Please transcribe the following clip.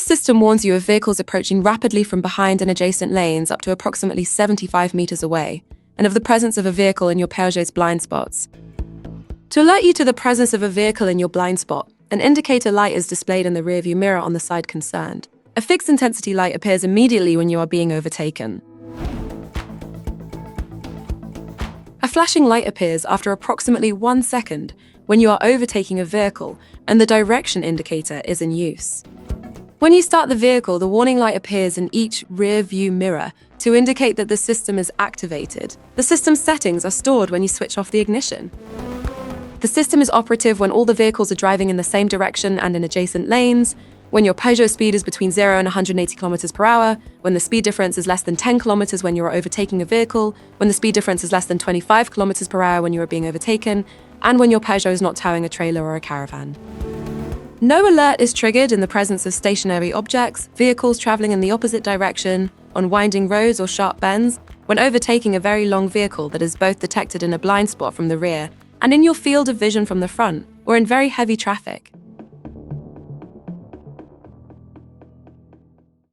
system warns you of vehicles approaching rapidly from behind and adjacent lanes up to approximately 75 meters away, and of the presence of a vehicle in your Peugeot's blind spots. To alert you to the presence of a vehicle in your blind spot, an indicator light is displayed in the rearview mirror on the side concerned. A fixed intensity light appears immediately when you are being overtaken. A flashing light appears after approximately 1 second when you are overtaking a vehicle and the direction indicator is in use. When you start the vehicle, the warning light appears in each rear view mirror to indicate that the system is activated. The system's settings are stored when you switch off the ignition. The system is operative when all the vehicles are driving in the same direction and in adjacent lanes, when your Peugeot speed is between 0 and 180 km per hour, when the speed difference is less than 10 km when you are overtaking a vehicle, when the speed difference is less than 25 km per hour when you are being overtaken, and when your Peugeot is not towing a trailer or a caravan. No alert is triggered in the presence of stationary objects, vehicles traveling in the opposite direction, on winding roads or sharp bends, when overtaking a very long vehicle that is both detected in a blind spot from the rear and in your field of vision from the front, or in very heavy traffic.